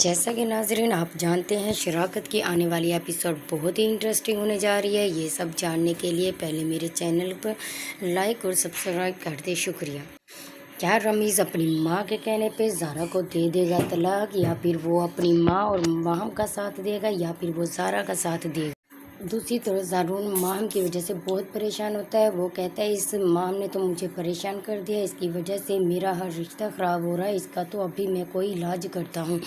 جیسا کہ ناظرین آپ جانتے ہیں شراکت کی آنے والی ایپیسوڈ بہت ہی انٹرسٹنگ ہونے جا رہی ہے۔ یہ سب جاننے کے لیے پہلے میرے چینل پر لائک اور سبسکرائب کر دیں، شکریہ۔ کیا رمیز اپنی ماں کے کہنے پہ زارا کو دے دے گا طلاق، یا پھر وہ اپنی ماں اور ماہم کا ساتھ دے گا، یا پھر وہ زارا کا ساتھ دے گا؟ دوسری طرف زارون ماہم کی وجہ سے بہت پریشان ہوتا ہے۔ وہ کہتا ہے اس ماہم نے تو مجھے پریشان کر دیا، اس کی وجہ سے میرا ہر رشتہ خراب ہو رہا ہے، اس کا تو ابھی میں کوئی علاج کرتا ہوں۔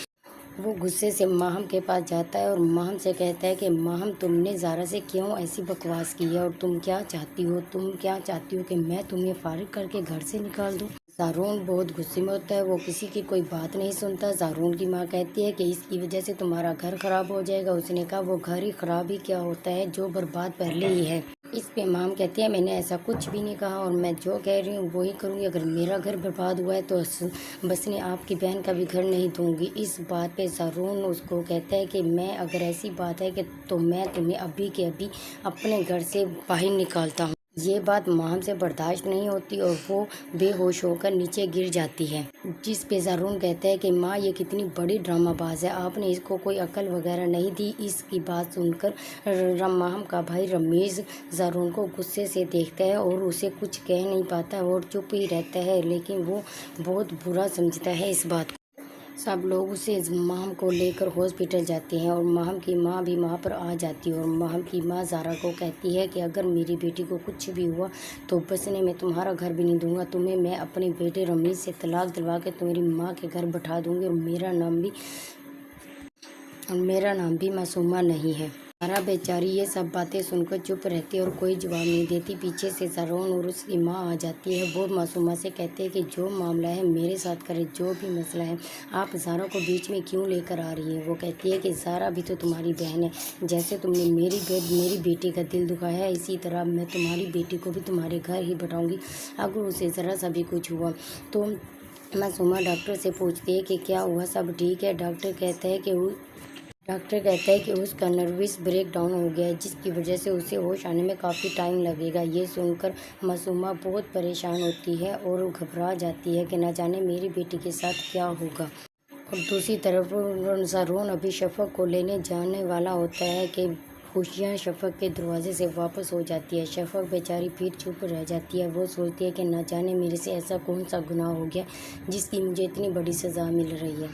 وہ غصے سے ماہم کے پاس جاتا ہے اور ماہم سے کہتا ہے کہ ماہم تم نے زارا سے کیوں ایسی بکواس کی ہے، اور تم کیا چاہتی ہو کہ میں تمہیں فارغ کر کے گھر سے نکال دوں؟ زارون بہت غصے میں ہوتا ہے، وہ کسی کی کوئی بات نہیں سنتا۔ زارون کی ماں کہتی ہے کہ اس کی وجہ سے تمہارا گھر خراب ہو جائے گا۔ اس نے کہا وہ گھر ہی خراب ہی کیا ہوتا ہے جو برباد پہلے ہی ہے۔ اس پہ ماہم کہتی ہے میں نے ایسا کچھ بھی نہیں کہا، اور میں جو کہہ رہی ہوں وہی کروں گی۔ اگر میرا گھر برباد ہوا ہے تو بس نے آپ کی بہن کا بھی گھر نہیں دوں گی۔ اس بات پہ زارون اس کو کہتا ہے کہ اگر ایسی بات ہے کہ تو میں تمہیں ابھی کے ابھی اپنے گھر سے باہر نکالتا ہوں۔ یہ بات ماہم سے برداشت نہیں ہوتی اور وہ بے ہوش ہو کر نیچے گر جاتی ہے، جس پہ زارون کہتا ہے کہ ماں یہ کتنی بڑی ڈرامہ باز ہے، آپ نے اس کو کوئی عقل وغیرہ نہیں دی۔ اس کی بات سن کر ماہم کا بھائی رمیز زارون کو غصے سے دیکھتا ہے اور اسے کچھ کہہ نہیں پاتا اور چپ ہی رہتا ہے، لیکن وہ بہت برا سمجھتا ہے اس بات کو۔ سب لوگ اسے ماہم کو لے کر ہاسپٹل جاتے ہیں اور ماہم کی ماں بھی وہاں پر آ جاتی ہے، اور ماہم کی ماں زارا کو کہتی ہے کہ اگر میری بیٹی کو کچھ بھی ہوا تو بس نے میں تمہارا گھر بھی نہیں دوں گا، تمہیں میں اپنے بیٹے رمیز سے طلاق دلوا کے تمہاری ماں کے گھر بٹھا دوں گی، اور میرا نام بھی معصومہ نہیں ہے۔ زارا بیچاری یہ سب باتیں سن کر چپ رہتی ہے اور کوئی جواب نہیں دیتی۔ پیچھے سے زارون اور اس کی ماں آ جاتی ہے۔ وہ معصومہ سے کہتے ہیں کہ جو معاملہ ہے میرے ساتھ کرے، جو بھی مسئلہ ہے، آپ زارا کو بیچ میں کیوں لے کر آ رہی ہیں؟ وہ کہتی ہے کہ زارا بھی تو تمہاری بہن ہے، جیسے تم نے میری بیٹی کا دل دکھایا ہے، اسی طرح میں تمہاری بیٹی کو بھی تمہارے گھر ہی بٹھاؤں گی۔ اگر اسے ذرا سا بھی کچھ ہوا تو معصومہ ڈاکٹر سے پوچھتی ہے کہ کیا ہوا، سب ٹھیک ہے؟ ڈاکٹر کہتا ہے کہ اس کا نروس بریک ڈاؤن ہو گیا ہے، جس کی وجہ سے اسے ہوش آنے میں کافی ٹائم لگے گا۔ یہ سن کر معصومہ بہت پریشان ہوتی ہے اور گھبرا جاتی ہے کہ نہ جانے میری بیٹی کے ساتھ کیا ہوگا۔ اور دوسری طرف زارون ابھی شفق کو لینے جانے والا ہوتا ہے کہ خوشیاں شفق کے دروازے سے واپس ہو جاتی ہے۔ شفق بیچاری پھر چپ رہ جاتی ہے۔ وہ سوچتی ہے کہ نہ جانے میرے سے ایسا کون سا گناہ ہو گیا جس کی مجھے اتنی بڑی سزا مل رہی ہے۔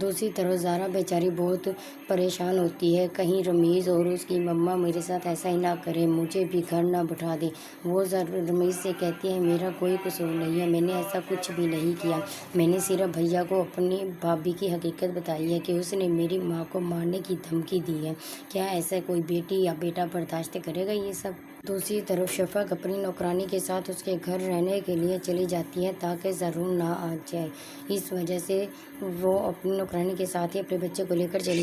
دوسری طرف زارا بیچاری بہت پریشان ہوتی ہے، کہیں رمیز اور اس کی مما میرے ساتھ ایسا ہی نہ کرے، مجھے بھی گھر نہ بٹھا دے۔ وہ رمیز سے کہتی ہے میرا کوئی قصور نہیں ہے، میں نے ایسا کچھ بھی نہیں کیا، میں نے صرف بھیا کو اپنی بھابھی کی حقیقت بتائی ہے کہ اس نے میری ماں کو مارنے کی دھمکی دی ہے۔ کیا ایسا کوئی بیٹی یا بیٹا برداشت کرے گا یہ سب؟ دوسری طرف شفق اپنی نوکرانی کے ساتھ اس کے گھر رہنے کے لیے چلی جاتی ہے تاکہ زارون نہ آ جائے۔ اس وجہ سے وہ اپنی نوکرانی کے ساتھ ہی اپنے بچے کو لے کر چلی جاتی ہے۔